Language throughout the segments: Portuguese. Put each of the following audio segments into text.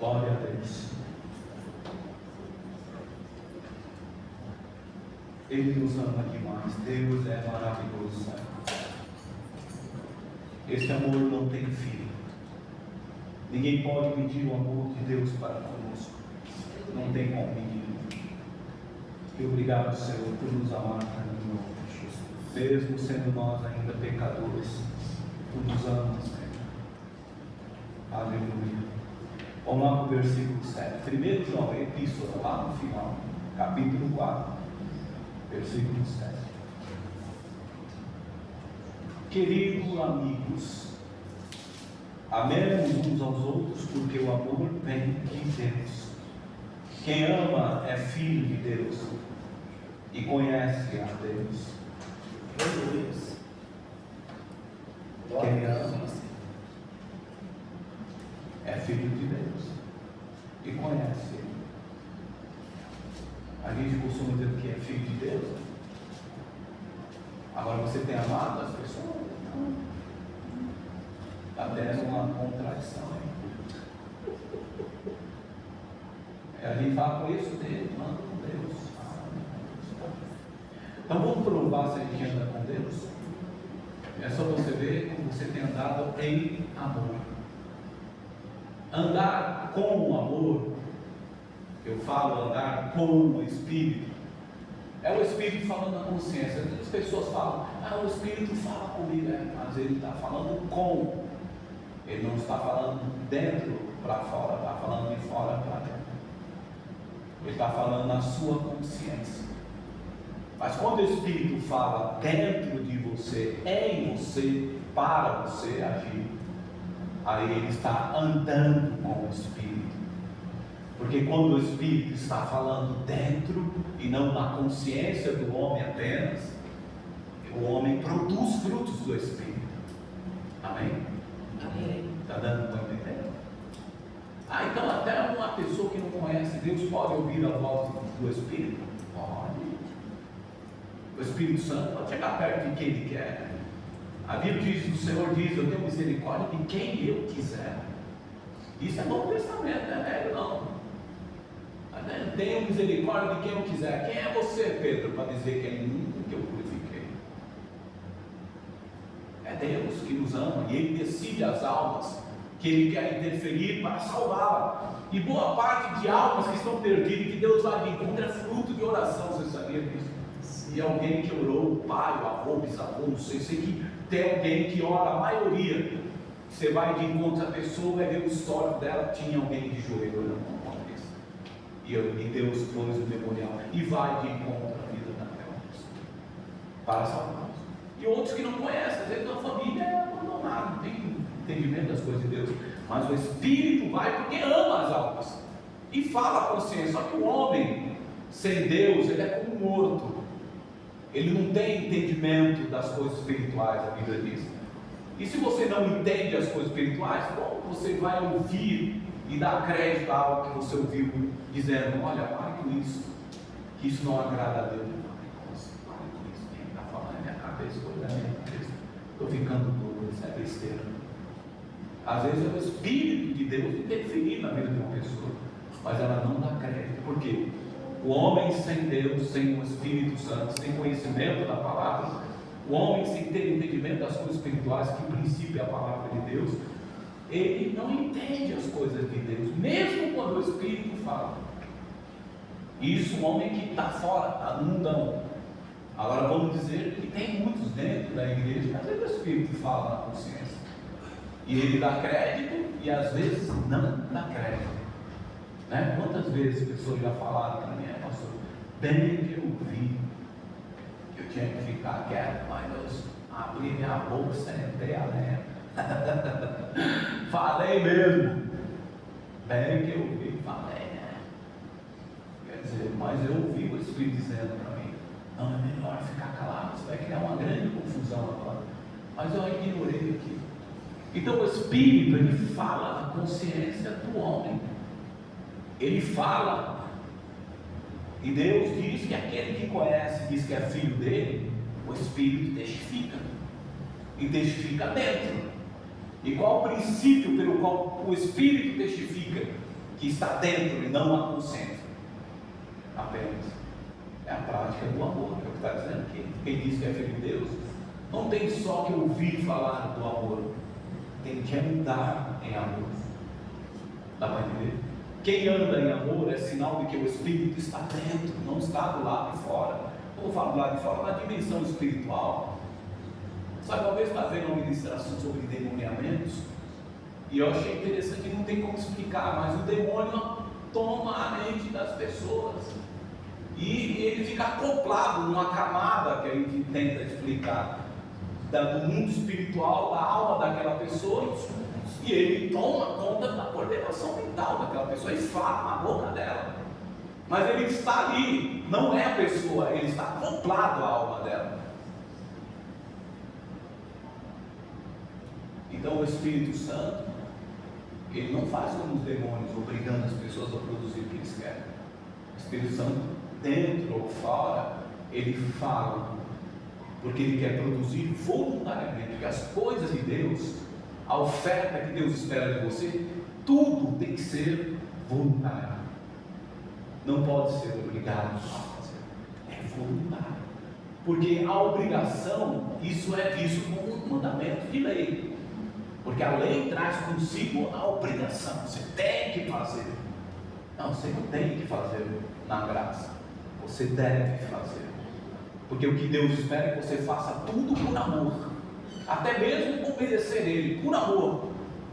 Glória a Deus. Ele nos ama demais. Deus é maravilhoso, Senhor. Esse amor não tem fim. Ninguém pode medir o amor de Deus para conosco. Não tem como medir. E obrigado, Senhor, por nos amar, mesmo sendo nós ainda pecadores. Tu nos amas, Senhor. Aleluia. Vamos lá para o versículo 7. 1 João, epístola, lá no final, capítulo 4, versículo 7. Queridos amigos, amemos uns aos outros, porque o amor vem de Deus. Quem ama é filho de Deus e conhece a Deus. Quem ama é filho de Deus e conhece Ele. A gente costuma dizer que é filho de Deus. Agora você tem amado as pessoas? Está tendo uma contradição aí. A gente fala com isso dele, manda com Deus. Então vamos provar se a gente anda com Deus. É só você ver como você tem andado em amor. Andar com o amor, eu falo andar com o Espírito, é o Espírito falando na consciência. As pessoas falam, o Espírito fala comigo, mas ele está falando com, ele não está falando dentro para fora, está falando de fora para dentro, ele está falando na sua consciência. Mas quando o Espírito fala dentro de você, em você, para você agir, aí ele está andando com o Espírito. Porque quando o Espírito está falando dentro e não na consciência do homem apenas, o homem produz frutos do Espírito. Amém? Amém. Está dando para entender? Então até uma pessoa que não conhece Deus pode ouvir a voz do Espírito? Pode. O Espírito Santo pode chegar perto de quem ele quer. A Bíblia diz, o Senhor diz, eu tenho misericórdia de quem eu quiser. Isso é Novo Testamento, não é velho não. Tenho misericórdia de quem eu quiser. Quem é você, Pedro, para dizer que é nunca que eu purifiquei? É Deus que nos ama e Ele decide as almas que Ele quer interferir para salvá-la. E boa parte de almas que estão perdidas, que Deus vai de encontro, é fruto de oração. Você sabia disso? E alguém que orou, o pai, o avô, o bisavô, não sei que tem alguém que ora, a maioria. Você vai de encontro a pessoa, vai ver o histórico dela, tinha alguém de joelho orando com a cabeça. E Deus pôs o memorial e vai de encontro à vida daquela pessoa para salvá-los. E outros que não conhecem, às vezes a família é abandonada, não tem entendimento das coisas de Deus, mas o Espírito vai porque ama as almas e fala a consciência. Só que o homem sem Deus, ele é como morto, ele não tem entendimento das coisas espirituais, a Bíblia diz. E se você não entende as coisas espirituais, como você vai ouvir e dar crédito a algo que você ouviu dizendo, olha, pare com isso, que isso não agrada a Deus. Pare com isso, quem está falando na minha cabeça, coisa da minha cabeça, estou ficando doido, isso é besteira. Às vezes é o Espírito de Deus interferir na vida de uma pessoa, mas ela não dá crédito. Por quê? O homem sem Deus, sem o Espírito Santo, sem conhecimento da palavra, o homem sem ter entendimento das coisas espirituais, que em princípio é a palavra de Deus, ele não entende as coisas de Deus, mesmo quando o Espírito fala. Isso, o homem que está fora, está no mundão. Agora vamos dizer que tem muitos dentro da igreja, que às vezes o Espírito fala na consciência, e ele dá crédito, e às vezes não dá crédito. Né? Quantas vezes pessoas já falaram para mim, pastor, bem que eu vi, que eu tinha que ficar quieto, mas eu abri minha boca, sentei a lenha. Falei mesmo, bem que eu vi, falei, né? Quer dizer, mas eu ouvi o Espírito dizendo para mim, não, é melhor ficar calado, você vai criar uma grande confusão agora. Mas eu ignorei aqui. Então o Espírito, ele fala na consciência do homem, ele fala, e Deus diz que aquele que conhece, diz que é filho dele, o Espírito testifica, e testifica dentro. E qual o princípio pelo qual o Espírito testifica? que está dentro e não a concentra apenas. É a prática do amor, é o que está dizendo aqui. Quem diz que é filho de Deus, não tem só que ouvir falar do amor, tem que andar em amor. Dá para entender? Quem anda em amor é sinal de que o Espírito está dentro, não está do lado de fora. Vou falar do lado de fora, na dimensão espiritual. Sabe, uma vez estava vendo uma ministração sobre endemoniamentos, e eu achei interessante, não tem como explicar, mas o demônio toma a mente das pessoas, e ele fica acoplado numa camada que a gente tenta explicar, do mundo espiritual, da alma daquela pessoa, e ele toma conta da coordenação mental daquela pessoa, e fala na boca dela, mas ele está ali, não é a pessoa, ele está acoplado à alma dela. Então o Espírito Santo, ele não faz como os demônios, obrigando as pessoas a produzir o que eles querem. O Espírito Santo, dentro ou fora, ele fala, porque ele quer produzir voluntariamente, porque as coisas de Deus, a oferta que Deus espera de você, tudo tem que ser voluntário, não pode ser obrigado a fazer, é voluntário, porque a obrigação, isso é visto como um mandamento de lei, porque a lei traz consigo a obrigação, você tem que fazer. Não, você não tem que fazer na graça, você deve fazer, porque o que Deus espera é que você faça tudo por amor, até mesmo obedecer Ele, por amor,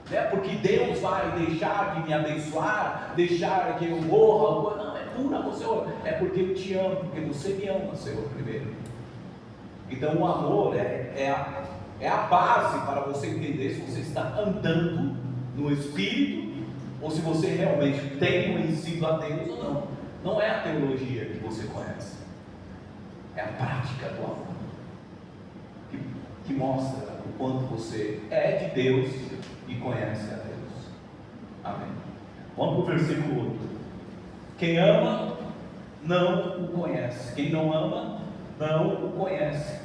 né? Porque Deus vai deixar de me abençoar, deixar que eu morra, não, é por amor, Senhor, é porque eu te amo, porque você me ama, Senhor, primeiro. Então o amor é a base para você entender se você está andando no Espírito, ou se você realmente tem conhecido a Deus ou não. Não é a teologia que você conhece, é a prática do amor, que mostra o quanto você é de Deus e conhece a Deus. Amém. Vamos para o versículo 8. Quem ama, não o conhece. Quem não ama, não o conhece,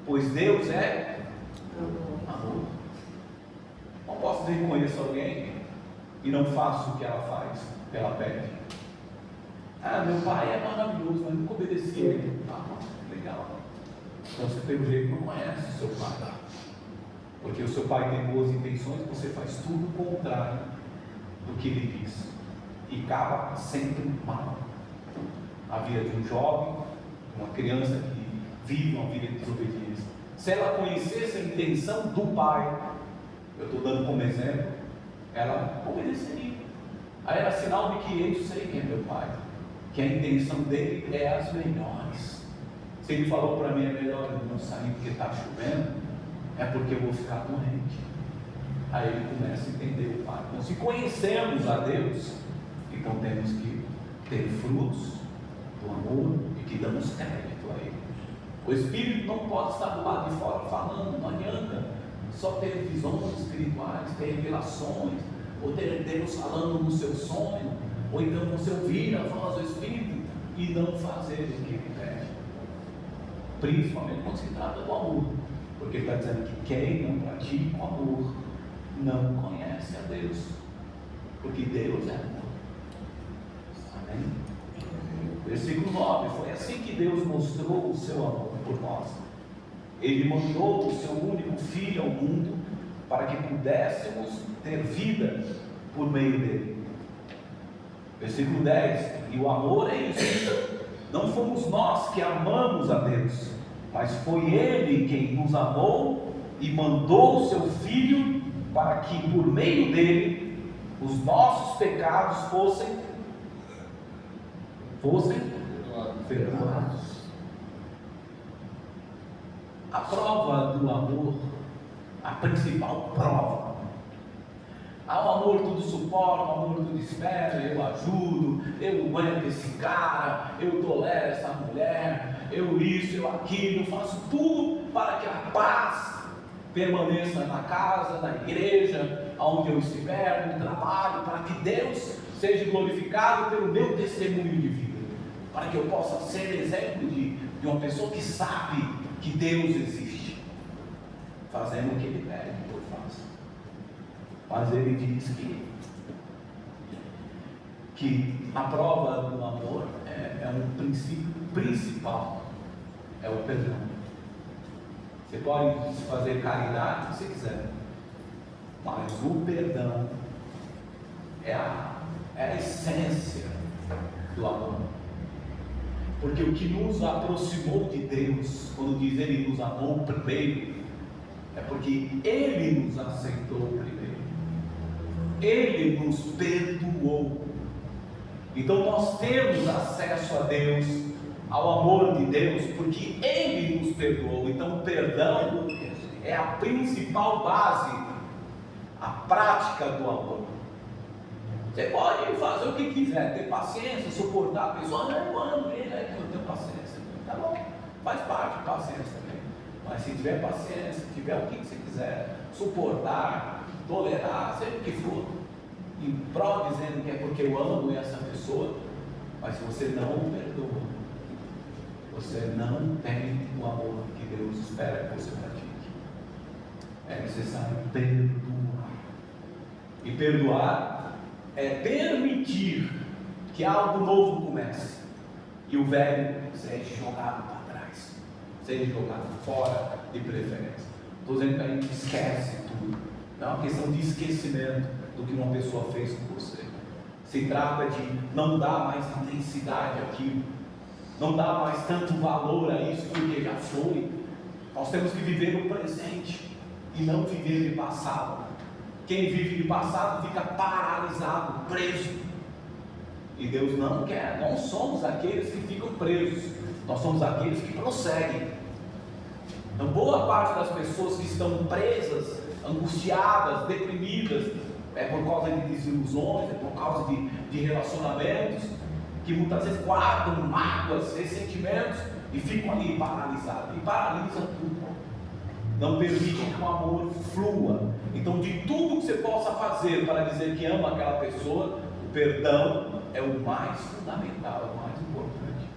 pois Deus é amor. Não posso dizer que conheço alguém e não faço o que ela faz, o que ela pede. Ah, meu pai é maravilhoso, mas nunca obedeci a ele. Ah, legal. Então você pelo jeito não conhece o seu pai, porque o seu pai tem boas intenções, você faz tudo o contrário do que ele diz e acaba sempre mal. A vida de um jovem, uma criança que vive uma vida de desobediência, se ela conhecesse a intenção do pai, eu estou dando como exemplo, ela obedeceria. Aí era sinal de que eu sei quem é meu pai, que a intenção dele é as melhores. Se ele falou para mim é melhor eu não sair porque está chovendo, é porque eu vou ficar doente. Aí ele começa a entender o pai. Então, se conhecemos a Deus, então temos que ter frutos do amor e que damos crédito a Ele. O Espírito não pode estar do lado de fora falando, não adianta só ter visões espirituais, ter revelações, ou ter Deus falando no seu sonho, ou então você ouvir a voz do Espírito e não fazer o que Ele pede. Principalmente quando se trata do amor, porque Ele está dizendo que quem não pratica o amor não conhece a Deus, porque Deus é amor. Amém? Versículo 9: foi assim que Deus mostrou o seu amor por nós. Ele mandou o seu único Filho ao mundo para que pudéssemos ter vida por meio dele. Versículo 10: e o amor é isso, não fomos nós que amamos a Deus, mas foi Ele quem nos amou e mandou o seu Filho para que por meio dele os nossos pecados fossem perdoados. A prova do amor, a principal prova. O amor tudo suporta, o amor tudo espera, eu ajudo, eu aguento esse cara, eu tolero essa mulher, eu isso, eu aquilo, faço tudo para que a paz permaneça na casa, na igreja, onde eu estiver, no trabalho, para que Deus seja glorificado pelo meu testemunho de vida, para que eu possa ser exemplo de uma pessoa que sabe que Deus existe, fazendo o que Ele pede que eu faça. Mas Ele diz que que a prova do amor é um princípio principal, é o perdão. Você pode fazer caridade se você quiser, mas o perdão é a essência do amor. Porque o que nos aproximou de Deus, quando diz Ele nos amou primeiro, é porque Ele nos aceitou primeiro, Ele nos perdoou. Então nós temos acesso a Deus, ao amor de Deus, porque Ele nos perdoou. Então o perdão é a principal base, a prática do amor. Você pode fazer o que quiser, ter paciência, suportar a pessoa. Não, eu amo ele, é que eu tenho paciência. Tá bom, faz parte de paciência também. Mas se tiver paciência, tiver o que você quiser, suportar, tolerar, seja o que for, em prol dizendo que é porque eu amo essa pessoa, mas se você não perdoa, você não tem o amor que Deus espera que você pratique. É necessário perdoar. E perdoar é permitir que algo novo comece e o velho seja jogado para trás, seja jogado fora de preferência. Estou dizendo que a gente esquece tudo. Não é uma questão de esquecimento do que uma pessoa fez com você. Se trata de não dar mais intensidade àquilo, não dar mais tanto valor a isso porque já foi. Nós temos que viver no presente e não viver de passado. Quem vive de passado fica paralisado, preso. E Deus não quer. Não somos aqueles que ficam presos, nós somos aqueles que prosseguem. Então boa parte das pessoas que estão presas, angustiadas, deprimidas, é por causa de desilusões, é por causa de relacionamentos, que muitas vezes guardam mágoas, ressentimentos e ficam ali paralisados. E paralisam tudo. Não permitem que o amor flua. Então, de tudo que você possa fazer para dizer que ama aquela pessoa, o perdão é o mais fundamental, é o mais importante.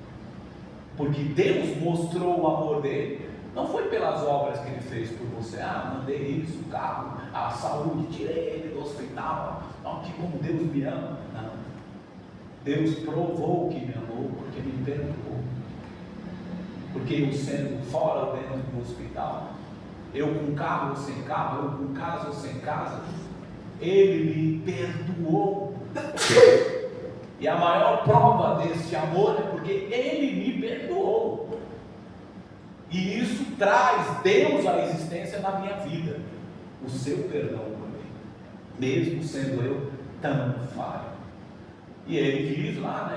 Porque Deus mostrou o amor dele, não foi pelas obras que ele fez por você. Mandei isso, o carro, a saúde, tirei ele do hospital. Não, que como Deus me ama. Não. Deus provou que me amou porque me perdoou. Porque eu sendo fora ou dentro do hospital, eu com carro ou sem carro, eu com casa ou sem casa, Ele me perdoou. E a maior prova deste amor é porque Ele me perdoou. E isso traz Deus à existência na minha vida. O seu perdão por mim, mesmo sendo eu tão falho. E Ele diz lá,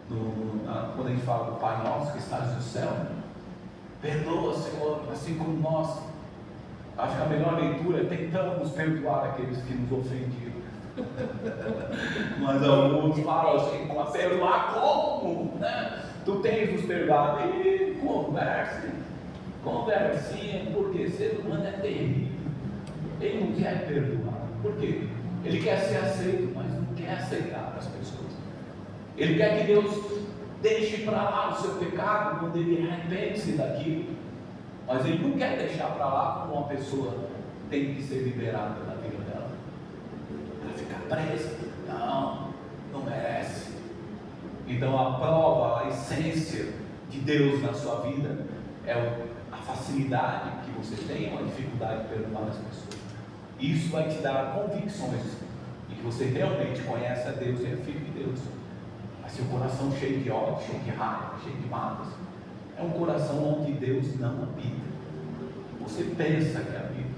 quando a gente fala do Pai Nosso que estás no céu, perdoa, Senhor, assim como nós. Acho que a melhor leitura é tentamos perdoar aqueles que nos ofendiam. Mas alguns falam assim, perdoar como? Né? Tu tens nos perdoado. E conversinha, porque ser humano é terrível. Ele não quer perdoar. Por quê? Ele quer ser aceito, mas não quer aceitar as pessoas. Ele quer que Deus deixe para lá o seu pecado quando ele arrepende-se daquilo, mas ele não quer deixar para lá como uma pessoa tem que ser liberada da vida dela. Ela fica presa, não merece. Então a prova, a essência de Deus na sua vida é a facilidade que você tem ou a dificuldade de perdoar as pessoas. Isso vai te dar convicções de que você realmente conhece a Deus e é filho de Deus. Mas seu coração cheio de ódio, cheio de raiva, cheio de mágoas, é um coração onde Deus não habita. Você pensa que habita,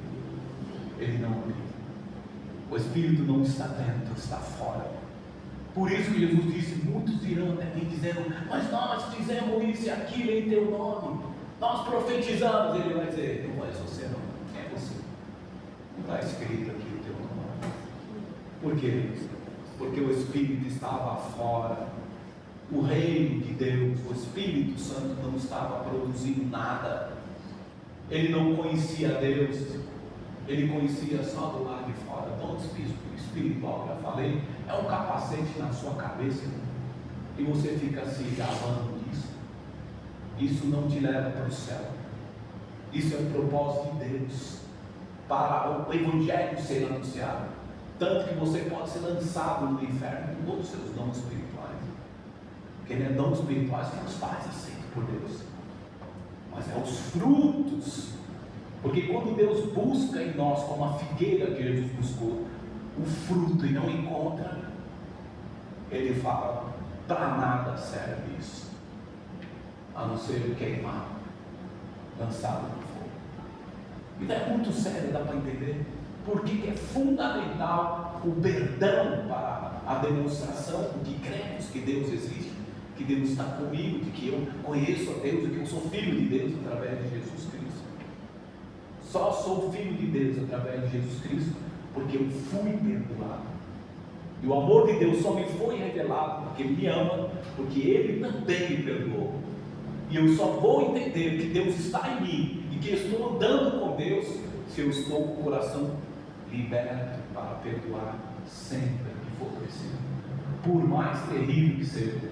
Ele não habita. O Espírito não está dentro, está fora. Por isso que Jesus disse, muitos virão até mim dizendo, mas nós fizemos isso e aquilo em teu nome, nós profetizamos. Ele vai dizer, não é você não, quem é você? Não está escrito aqui o teu nome. Por quê? Porque o Espírito estava fora. O reino de Deus, o Espírito Santo não estava produzindo nada. Ele não conhecia Deus, ele conhecia só do lado de fora. Então o espiritual, que eu falei, é um capacete na sua cabeça e você fica se gabando disso. Isso não te leva para o céu. Isso é um propósito de Deus para o Evangelho ser anunciado. tanto que você pode ser lançado no inferno com todos os seus dons espirituais, porque não é dons espirituais que nos faz aceitos por Deus, mas é os frutos, porque quando Deus busca em nós, como a figueira que Jesus buscou, o fruto e não encontra, Ele fala, para nada serve isso, a não ser queimado, lançado no fogo. Então é muito sério, dá para entender por que é fundamental o perdão para a demonstração de que cremos que Deus existe, que Deus está comigo, de que eu conheço a Deus, de que eu sou filho de Deus através de Jesus Cristo. Só sou filho de Deus através de Jesus Cristo porque eu fui perdoado. E o amor de Deus só me foi revelado porque Ele me ama, porque Ele também me perdoou. E eu só vou entender que Deus está em mim e que eu estou andando com Deus se eu estou com o coração liberto para perdoar sempre que for preciso, por mais terrível que seja,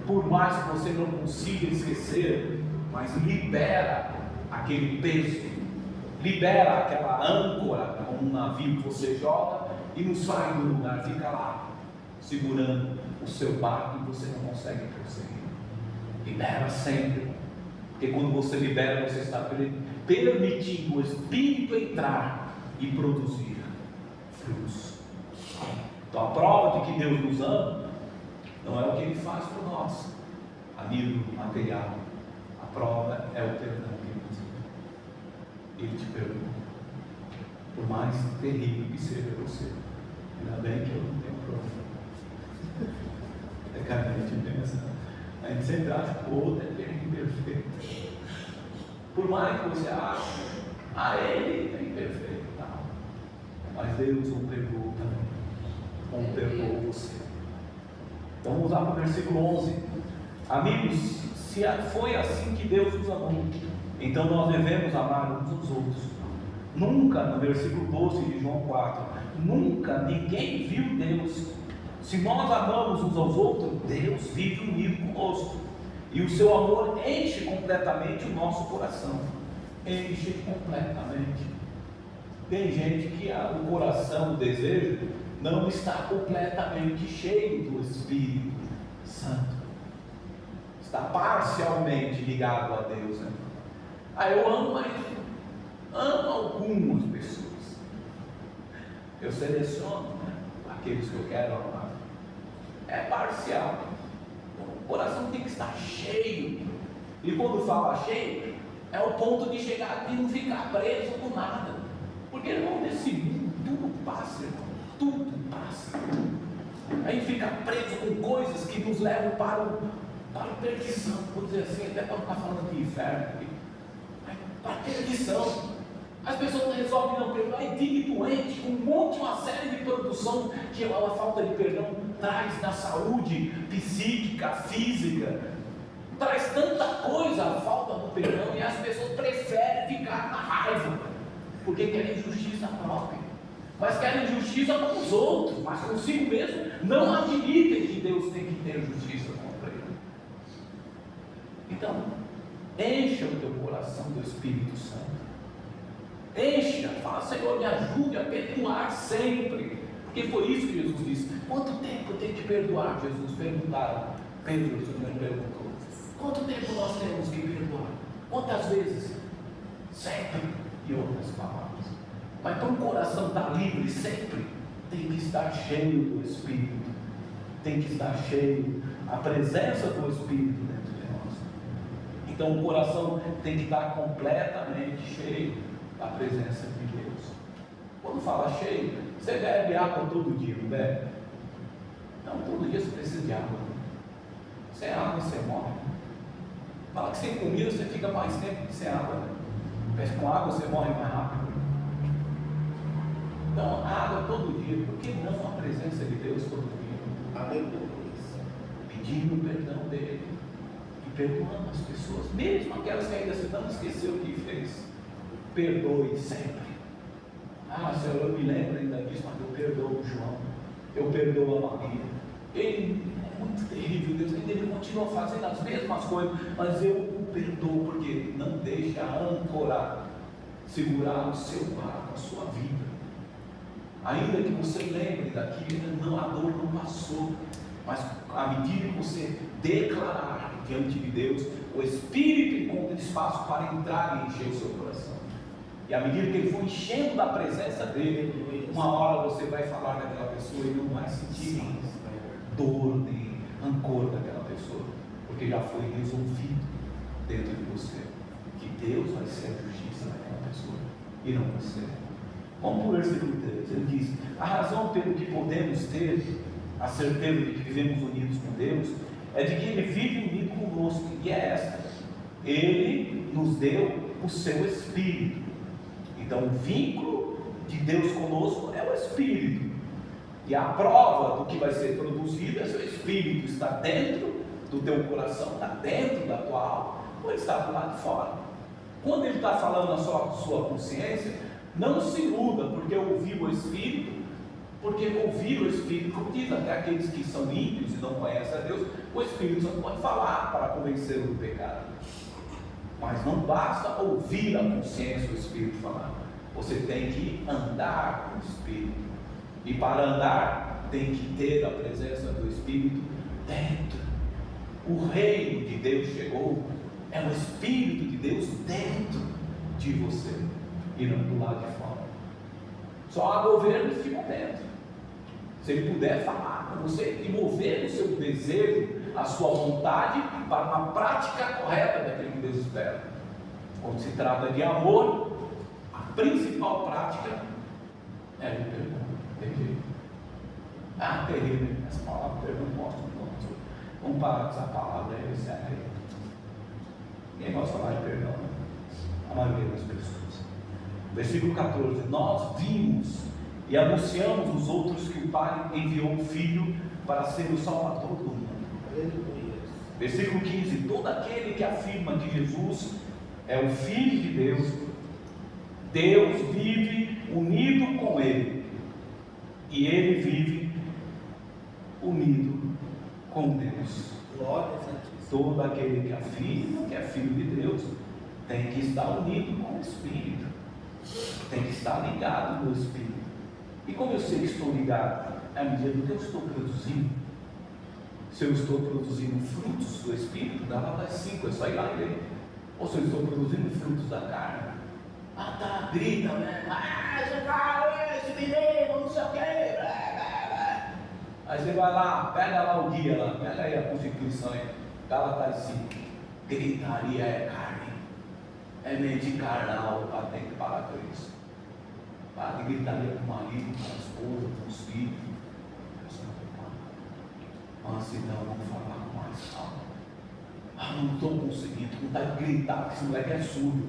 por mais que você não consiga esquecer, mas libera aquele peso, libera aquela âncora, como um navio que você joga e não sai do lugar, fica lá segurando o seu barco e você não consegue prosseguir. Libera sempre, porque quando você libera, você está permitindo o Espírito entrar e produzir frutos. Então a prova de que Deus nos ama não é o que Ele faz por nós, amigo material. A prova é o perdão que Ele nos dá. Ele te perdoa, por mais terrível que seja você. Ainda bem que eu não tenho prova. É que a gente pensa, a gente sempre acha que o outro é imperfeito. Por mais que você ache, ele é imperfeito, tá? Mas Deus o perdoou também, como perdoou você. Então vamos lá para o versículo 11. Amigos, se foi assim que Deus nos amou, então nós devemos amar uns aos outros. Nunca, no versículo 12 de João 4, nunca ninguém viu Deus. Se nós amamos uns aos outros, Deus vive unido conosco, e o seu amor enche completamente o nosso coração. Enche completamente. Tem gente que o coração, o desejo, não está completamente cheio do Espírito Santo, está parcialmente ligado a Deus, né? Eu amo, mas amo algumas pessoas, eu seleciono, né, aqueles que eu quero amar. É parcial. O coração tem que estar cheio, e quando fala cheio, é o ponto de chegar e não ficar preso com nada, porque irmão, nesse mundo tudo passa, irmão, tudo passa. A gente fica preso com coisas que nos levam para a perdição, vou dizer assim, até para não estar falando de inferno, para a perdição. As pessoas não resolvem não perdoar e fica doente com uma série de produção que a falta de perdão traz na saúde psíquica, física, traz tanta coisa a falta do perdão, e as pessoas preferem ficar na raiva, porque querem justiça própria, mas querem justiça com os outros, mas consigo mesmo não admitem que Deus tem que ter justiça contra ele. Então, encha o teu coração do Espírito Santo. Encha, fala, Senhor, me ajude a perdoar sempre, porque foi isso que Jesus disse. Quanto tempo eu tenho que perdoar? Jesus perguntaram. Pedro perguntou: quanto tempo nós temos que perdoar? Quantas vezes? Sempre. E outras palavras. Mas para o coração estar livre sempre, tem que estar cheio do Espírito, tem que estar cheio, a presença do Espírito dentro de nós. Então o coração tem que estar completamente cheio da presença de Deus. Quando fala cheio, você bebe água todo dia, não bebe? Não, todo dia você precisa de água. Sem água você morre. Fala que sem comida você fica mais tempo que sem água, né? Mas com água você morre mais rápido. Então, água todo dia. Por que não a presença de Deus todo dia? Aleluia. Pedindo o perdão dele e perdoando as pessoas, mesmo aquelas que ainda se não esqueceu o que fez. Perdoe sempre. Senhor, eu me lembro ainda disso, mas eu perdoo o João, eu perdoo a Maria. Ele é muito terrível, Deus, ele continua fazendo as mesmas coisas, mas eu o perdoo, porque não deixa ancorar, segurar o seu barco, a sua vida. ainda que você lembre daquilo, não, a dor não passou, mas à medida que você declarar diante de Deus, o Espírito encontra espaço para entrar e encher o seu coração. E à medida que ele for enchendo da presença dele, uma hora você vai falar daquela pessoa e não vai sentir dor nem rancor daquela pessoa, porque já foi resolvido dentro de você que Deus vai ser a justiça daquela pessoa e não você. Vamos para o versículo 3. Ele diz: a razão pelo que podemos ter a certeza de que vivemos unidos com Deus é de que Ele vive unido conosco, e é esta: Ele nos deu o seu Espírito. Então o vínculo de Deus conosco é o Espírito, e a prova do que vai ser produzido é seu Espírito. Está dentro do teu coração, está dentro da tua alma, ou ele está do lado de fora. Quando ele está falando na sua consciência, não se iluda porque ouviu o Espírito, porque ouvir o Espírito, como diz até aqueles que são ímpios e não conhecem a Deus, o Espírito Santo pode falar para convencê-lo do pecado, mas não basta ouvir a consciência do Espírito falar, você tem que andar com o Espírito, e para andar tem que ter a presença do Espírito dentro. O reino de Deus chegou, é o Espírito de Deus dentro de você e não do lado de fora. Só há governo nesse momento. Se ele puder falar com você e mover o seu desejo, a sua vontade para uma prática correta daquilo que Deus espera. Quando se trata de amor, a principal prática é o perdão. Terrível. Terrível. Essa palavra perdão mostra muito. Vamos parar com essa palavra aí, isso é terrível. Ninguém gosta de falar de perdão, né? A maioria das pessoas. Versículo 14: nós vimos e anunciamos os outros que o Pai enviou o Filho para ser o Salvador do mundo. Versículo 15: todo aquele que afirma que Jesus é o Filho de Deus, Deus vive unido com ele, e ele vive unido com Deus. Todo aquele que afirma que é filho de Deus tem que estar unido com o Espírito, tem que estar ligado no Espírito. E como eu sei que estou ligado? À medida que eu estou produzindo. Se eu estou produzindo frutos do Espírito, dá lá das 5, é só ir lá e ler. Ou se eu estou produzindo frutos da carne, grita, né? Esse cara, esse menino, não sei o que. Aí você vai lá, pega lá o guia lá, pega aí a Constituição aí, Gálatas 5. Gritaria é carne, é mente carnal, tem que parar com isso. Para de gritaria com o marido, com a esposa, com os filhos. Mas se não, vamos falar com mais calma. Não estou conseguindo, não está a gritar, porque esse moleque é surdo.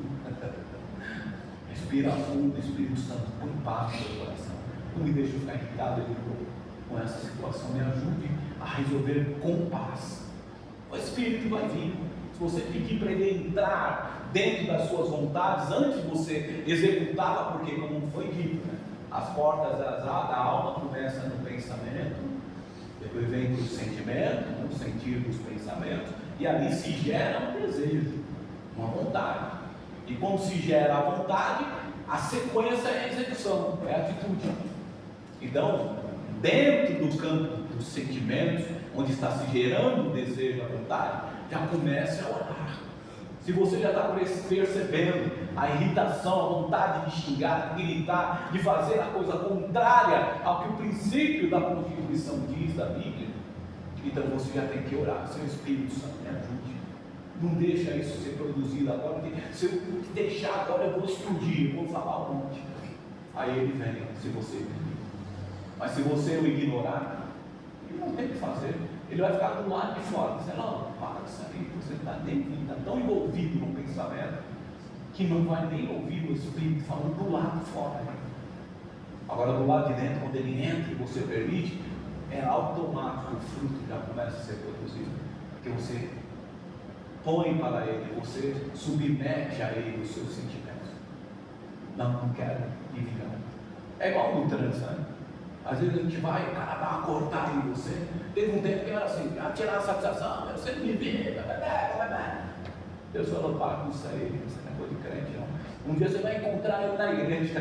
Respira fundo, Espírito Santo, põe paz no seu coração. Não me deixe ficar irritado com essa situação, me ajude a resolver com paz. O Espírito vai vir. Se você pedir para ele entrar dentro das suas vontades, antes de você executá-la, porque como foi dito, né? As portas da alma começam no pensamento, depois vem para o sentimento, no sentir dos pensamentos, e ali se gera um desejo, uma vontade. E quando se gera a vontade, a sequência é a execução, é a atitude. Então, dentro do campo dos sentimentos, onde está se gerando o desejo, a vontade, já comece a orar. Se você já está percebendo a irritação, a vontade de xingar, de gritar, de fazer a coisa contrária ao que o princípio da Constituição diz da Bíblia, então você já tem que orar. Seu Espírito Santo, me ajude. Não deixa isso ser produzido agora, porque se eu deixar agora eu vou explodir, eu vou falar um monte. Aí ele vem, se você pedir. Mas se você o ignorar, ele não tem o que fazer. Ele vai ficar do lado de fora, dizendo: não, para isso aí, você está tão envolvido no pensamento, que não vai nem ouvir o Espírito falando do lado de fora. Agora do lado de dentro, quando ele entra e você permite, é automático, o fruto já começa a ser produzido, porque você põe para ele, você submete a ele os seus sentimentos. Não quero e vingar. É igual no trânsito, né? Às vezes a gente vai, o cara dá uma cortada em você. Teve um tempo que era assim, tirar a satisfação, eu sempre me vi, Deus falou: para com isso aí, você não é coisa de crente não. Um dia você vai encontrar ele na igreja.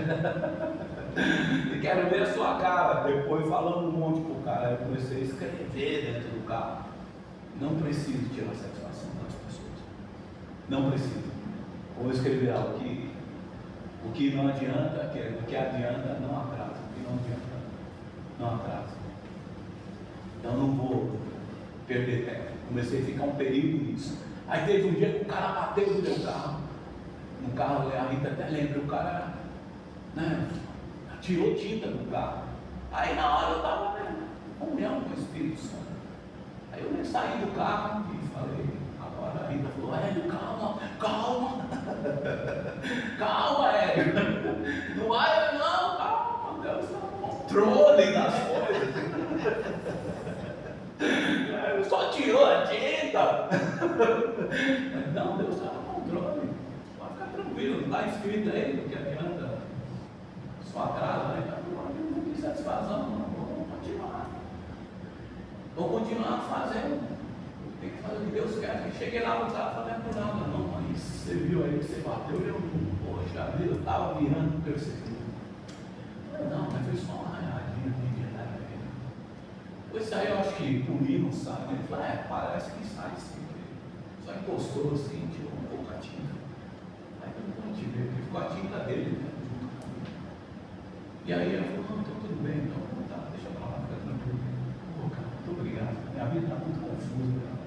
E quero ver a sua cara. Depois falando um monte pro cara, eu comecei a escrever dentro do carro. Não preciso tirar satisfação das pessoas. Não preciso. Vou escrever algo que o que não adianta, o que adianta não atrasa. O que não adianta não atrasa. Então não vou perder tempo. Comecei a ficar um período nisso. Aí teve um dia que o cara bateu no meu carro. No carro, a Rita até lembra, o cara, né, tirou tinta do carro. Aí na hora eu estava comunhão com o Espírito Santo. Aí eu nem saí do carro e falei, agora a Rita falou, Hélio, calma, calma. Calma, Hélio. Não vai, não, calma, Deus está no controle das coisas. Só tirou a tinta. Não, Deus está no controle. Pode ficar tranquilo, não está escrito aí, porque adianta. Só atrasa, né? Não tem satisfação, não. Vou continuar. Vou continuar fazendo. Tem que fazer o que Deus quer. Cheguei lá, não estava fazendo por nada, não. Mas você viu aí que você bateu, eu, poxa vida, eu estava virando perseguido. Não, mas foi só uma arranhadinha de verdade. Depois aí eu acho que por mim não sai. Ele falou, parece que sai sim. Só encostou assim, tirou um pouco a tinta. Aí eu não te ver, porque ficou a tinta dele, né? E aí ela falou, não, então tudo bem, então tá, deixa pra lá, fica tranquilo. Pô, cara, muito obrigado. Minha vida está muito confusa, cara.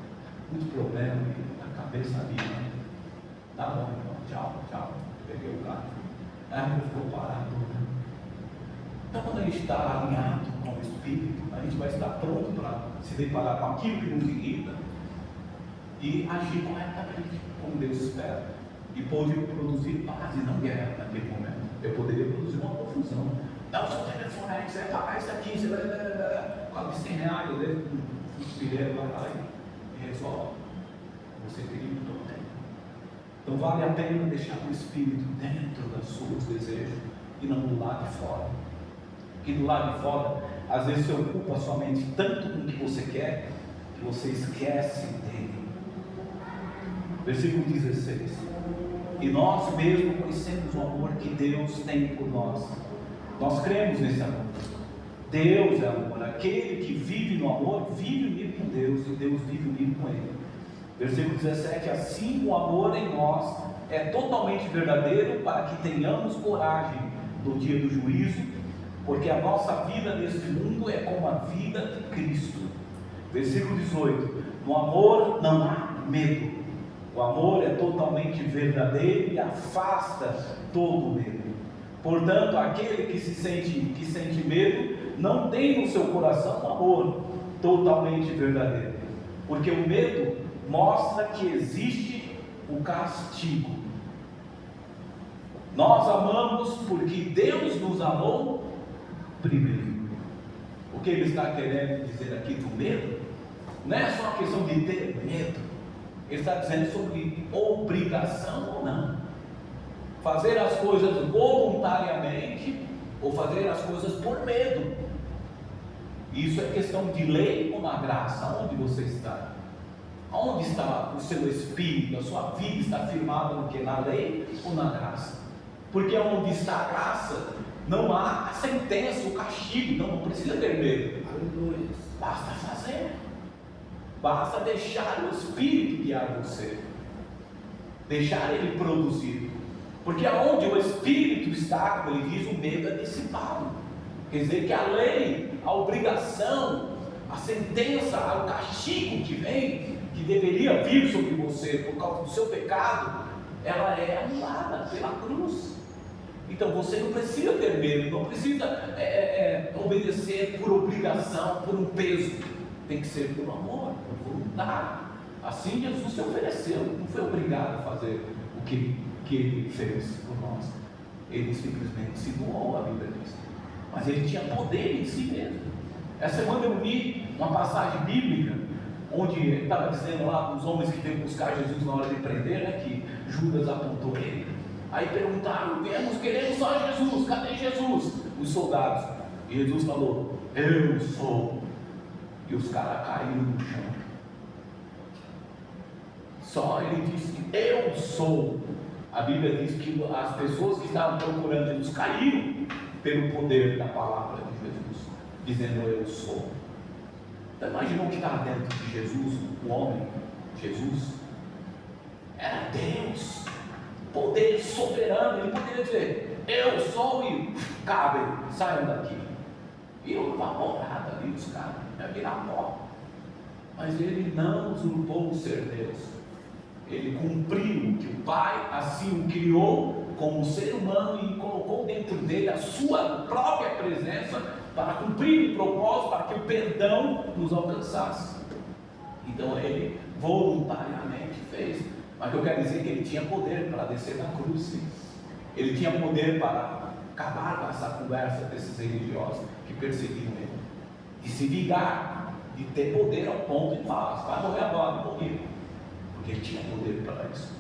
Muito problema, a cabeça ali, né? Tá bom, então, tchau, tchau. Peguei o carro. Aí a gente ficou parado, né? Então quando a gente está alinhado com o Espírito, a gente vai estar pronto para se deparar com aquilo que nos irrita e agir corretamente, como Deus espera. E pode produzir paz e não guerra naquele momento. Eu poderia produzir uma confusão. Dá o seu telefone aí, você vai pagar isso aqui, você vai quase 100 reais, o filho vai lá e resolve. Você queria todo tempo. Então vale a pena deixar o Espírito dentro dos seus desejos e não do lado de fora. Porque do lado de fora, às vezes você ocupa a sua mente tanto com o que você quer, que você esquece dele. Versículo 16. E nós mesmo conhecemos o amor que Deus tem por nós. Nós cremos nesse amor. Deus é amor. Aquele que vive no amor, vive unido com Deus, e Deus vive unido com ele. Versículo 17. Assim o amor em nós é totalmente verdadeiro, para que tenhamos coragem no dia do juízo, porque a nossa vida neste mundo é como a vida de Cristo. Versículo 18. No amor não há medo. O amor é totalmente verdadeiro e afasta todo medo. Portanto, aquele que sente medo, não tem no seu coração um amor totalmente verdadeiro. Porque o medo mostra que existe o castigo. Nós amamos porque Deus nos amou primeiro. O que ele está querendo dizer aqui do medo, não é só uma questão de ter medo. Ele está dizendo sobre obrigação ou não. Fazer as coisas voluntariamente ou fazer as coisas por medo. Isso é questão de lei ou na graça? Onde você está? Onde está o seu espírito? A sua vida está firmada no que? Na lei ou na graça? Porque onde está a graça, não há a sentença, o castigo. Não precisa ter medo. Aleluia. Basta fazer. Basta deixar o Espírito guiar você, deixar ele produzir, porque aonde o Espírito está, como ele diz, o medo é dissipado. Quer dizer que a lei, a obrigação, a sentença, o castigo que vem, que deveria vir sobre você por causa do seu pecado, ela é anulada pela cruz. Então você não precisa ter medo, não precisa obedecer por obrigação, por um peso. Tem que ser por amor, por voluntário. Assim Jesus se ofereceu, não foi obrigado a fazer o que ele fez por nós. Ele simplesmente se doou, a Bíblia diz. Mas ele tinha poder em si mesmo. Essa semana eu li uma passagem bíblica, onde ele estava dizendo lá os homens que veio buscar Jesus na hora de prender, né, que Judas apontou ele. Aí perguntaram, queremos só Jesus, cadê Jesus? Os soldados. E Jesus falou, eu sou. E os caras caíram no chão. Só ele disse, eu sou. A Bíblia diz que as pessoas que estavam procurando Jesus caíram. pelo poder da palavra de Jesus, dizendo eu sou. Então imaginou que estava dentro de Jesus, o homem, Jesus, era Deus, poder soberano. Ele poderia dizer, eu sou, e cabem, saiam daqui. E eu uma morada ali dos caras, ia virar pó. Mas ele não usurpou o ser Deus. Ele cumpriu que o Pai assim o criou como ser humano e colocou dentro dele a sua própria presença para cumprir o propósito, para que o perdão nos alcançasse. Então ele voluntariamente fez. Mas eu quero dizer que ele tinha poder para descer da cruz, sim. Ele tinha poder para acabar com essa conversa desses religiosos que perseguiam ele, de se vingar, de ter poder ao ponto de falar, vai morrer agora, morrer, porque ele tinha poder para isso.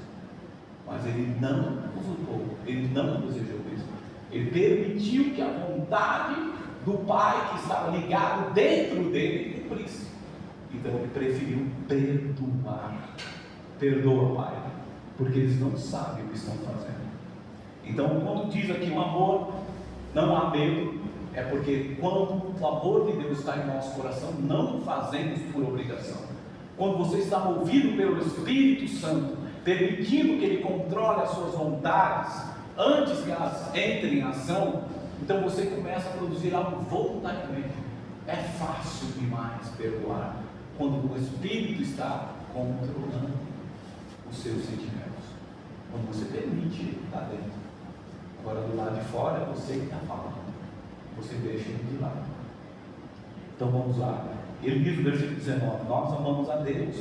Mas ele não usurpou, ele não desejou isso. Ele permitiu que a vontade do Pai que estava ligado dentro dele cumprisse. Então ele preferiu perdoar. Perdoa, Pai, porque eles não sabem o que estão fazendo. Então, quando diz aqui o amor, não há medo, é porque quando o amor de Deus está em nosso coração, não fazemos por obrigação. Quando você está movido pelo Espírito Santo, permitindo que Ele controle as suas vontades, antes que elas entrem em ação, então você começa a produzir algo voluntariamente. É fácil demais perdoar, quando o Espírito está controlando os seus sentimentos, quando você permite ele estar dentro. Agora do lado de fora é você que está falando, você deixa ele de lado. Então vamos lá, ele diz no versículo 19, nós amamos a Deus,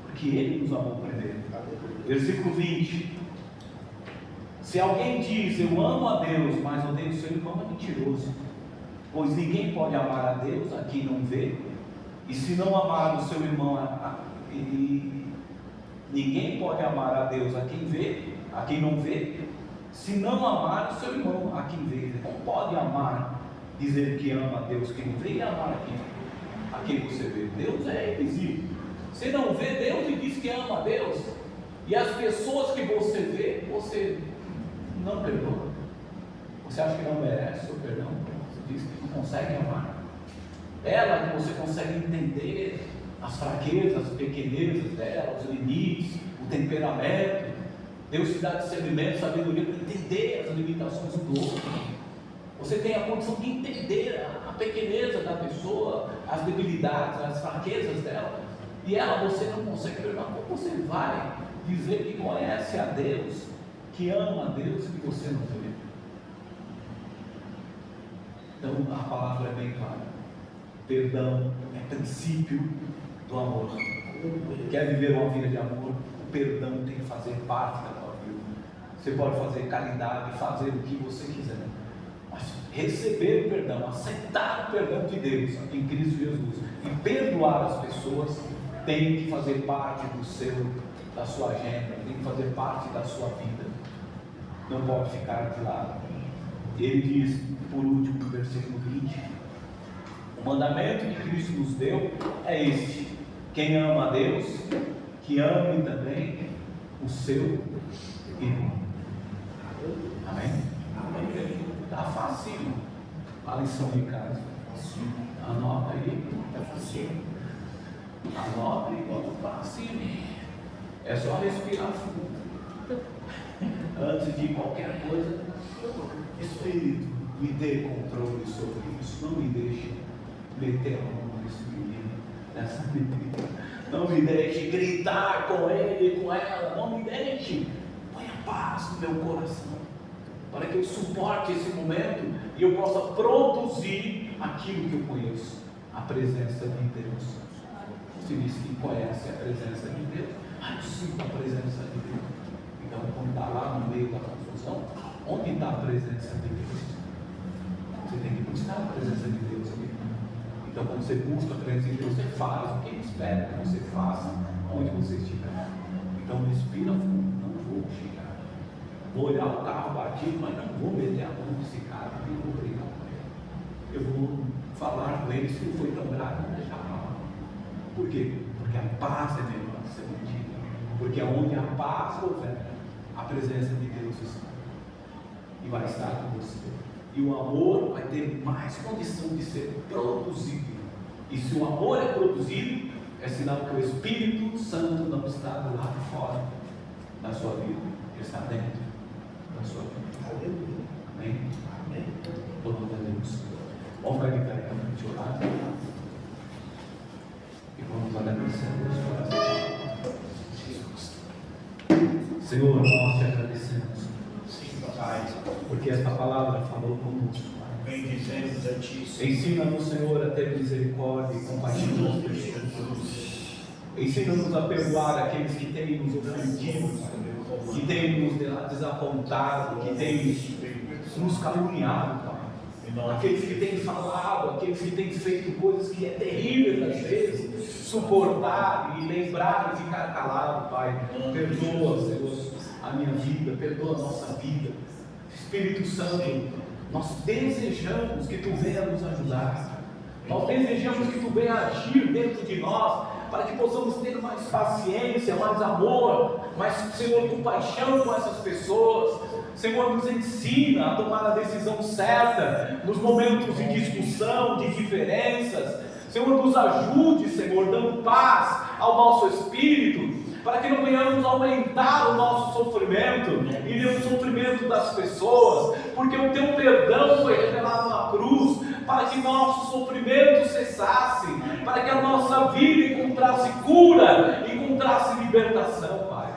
porque Ele nos amou primeiro. Versículo 20, se alguém diz eu amo a Deus, mas odeio o seu irmão, é mentiroso, pois ninguém pode amar a Deus a quem não vê, e se não amar o seu irmão ninguém pode amar a Deus a quem não vê, se não amar o seu irmão a quem vê. Ele não pode amar, dizer que ama a Deus quem não vê, e amar a quem você vê. Deus é invisível. Você não vê Deus e diz que ama a Deus, e as pessoas que você vê, você não perdoa. Você acha que não merece o perdão? Você diz que não consegue amar. Ela que você consegue entender as fraquezas, as pequenezas dela, os limites, o temperamento. Deus te dá discernimento, sabedoria para entender as limitações do outro. Você tem a condição de entender a pequeneza da pessoa, as debilidades, as fraquezas dela, e ela você não consegue perdoar. Como você vai dizer que conhece a Deus, que ama a Deus, que você não vê? Então a palavra é bem clara. Perdão é princípio do amor. Quer viver uma vida de amor? O perdão tem que fazer parte da tua vida. Você pode fazer caridade, fazer o que você quiser, mas receber o perdão, aceitar o perdão de Deus em Cristo Jesus e perdoar as pessoas tem que fazer parte da sua agenda, tem que fazer parte da sua vida. Não pode ficar de lado. Ele diz, por último, no versículo 20, o mandamento que Cristo nos deu é este: quem ama a Deus, que ame também o seu irmão. Amém? Está fácil a lição de casa. Anota aí, está fácil. Anota e bota para cima. É só respirar fundo. Antes de qualquer coisa, Espírito, me dê controle sobre isso. Não me deixe meter a mão nesse menino, nessa menina. Não me deixe gritar com ele, com ela. Não me deixe. Ponha paz no meu coração, para que eu suporte esse momento e eu possa produzir aquilo que eu conheço, a presença de Deus. Você diz que conhece a presença de Deus. Eu sinto a presença de Deus. Então, quando está lá no meio da confusão, onde está a presença de Deus? Você tem que buscar a presença de Deus ali. Então, quando você busca a presença de Deus, você faz o que Ele espera que você faça, onde você estiver. Então, respira fundo. Não vou chegar. Vou olhar o carro batido, mas não vou meter a mão nesse cara, nem vou brigar com ele. Eu vou falar com ele, se não foi tão grave, não deixar pra lá. Por quê? Porque a paz é melhor ser mantida. Porque onde a paz houver, a presença de Deus está. E vai estar com você. E o amor vai ter mais condição de ser produzido. E se o amor é produzido, é sinal que o Espírito Santo não está do lado de fora da sua vida, ele está dentro da sua vida. Amém? Amém. Glória a Deus. Vamos ficar de pé para a gente orar. E vamos agradecer a Deus por essa palavra. Senhor, nós te agradecemos. Sim, Pai. Porque esta palavra falou conosco. Bendizemos a Ti, Senhor. Ensina-nos, Senhor, a ter misericórdia e compaixão das pessoas. Ensina-nos a perdoar aqueles que têm nos ofendido, que têm nos desapontado, que têm nos caluniado, Pai. Aqueles que têm falado, aqueles que têm feito coisas que é terrível às vezes, suportar e lembrar e ficar calado, Pai. Perdoa, Senhor, a minha vida, perdoa a nossa vida. Espírito Santo, nós desejamos que Tu venha nos ajudar. Nós desejamos que Tu venha agir dentro de nós, para que possamos ter mais paciência, mais amor, mais, Senhor, compaixão com essas pessoas. Senhor, nos ensina a tomar a decisão certa nos momentos de discussão, de diferenças. Senhor, nos ajude, Senhor, dando paz ao nosso espírito, para que não venhamos aumentar o nosso sofrimento e nem o sofrimento das pessoas, porque o Teu perdão foi revelado na cruz, para que nosso sofrimento cessasse, para que a nossa vida encontrasse cura, encontrasse libertação, Pai.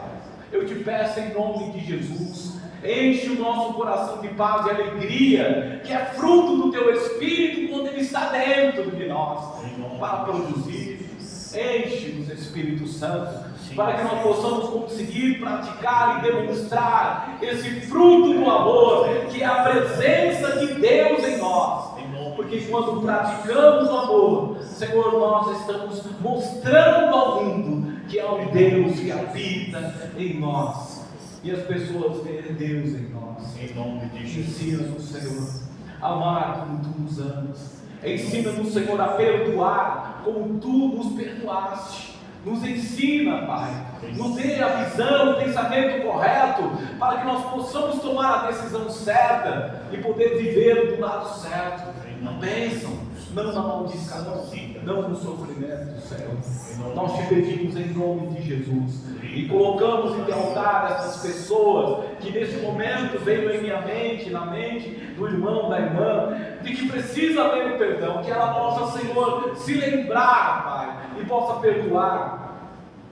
Eu te peço em nome de Jesus, enche o nosso coração de paz e alegria, que é fruto do Teu Espírito quando Ele está dentro de nós, para produzir. Enche-nos, Espírito Santo, para que nós possamos conseguir praticar e demonstrar esse fruto do amor, que é a presença de Deus em nós. Porque quando praticamos o amor, Senhor, nós estamos mostrando ao mundo que há um Deus que habita em nós, e as pessoas veem Deus em nós. Em nome de Jesus. Ensina-nos, Senhor, a amar como Tu nos amas. Ensina-nos, Senhor, a perdoar como Tu nos perdoaste. Nos ensina, Pai, nos dê a visão, o pensamento correto, para que nós possamos tomar a decisão certa e poder viver do lado certo, na bênção, não na maldição, não no sofrimento, Senhor. Nós te pedimos em nome de Jesus e colocamos em Teu altar essas pessoas que nesse momento veio em minha mente, na mente do irmão, da irmã, de que precisa haver o perdão, que ela possa, Senhor, se lembrar, Pai, e possa perdoar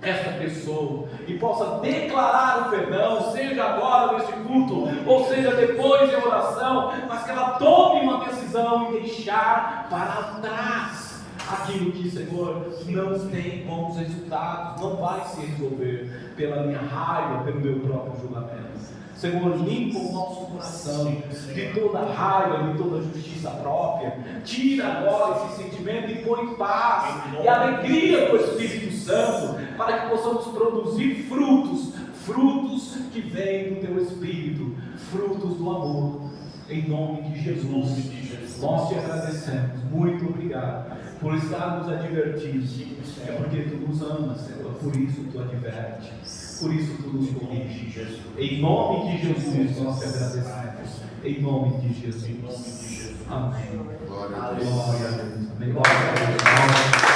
esta pessoa, e possa declarar o perdão, seja agora neste culto, ou seja depois em oração, mas que ela tome uma decisão e deixar para trás aquilo que, Senhor, não tem bons resultados, não vai se resolver pela minha raiva, pelo meu próprio julgamento. Senhor, limpa o nosso coração de toda raiva, de toda justiça própria. Tira agora esse sentimento e põe paz e alegria do Espírito Santo, para que possamos produzir frutos que vêm do Teu Espírito, frutos do amor, em nome de Jesus. Nós te agradecemos, muito obrigado por estar nos advertindo, é porque Tu nos amas, Senhor, por isso Tu adverte. Por isso Tu nos corrige. Em nome de Jesus nós te agradecemos. Em nome de Jesus. Amém. Glória a Deus. Amém. Glória a Deus.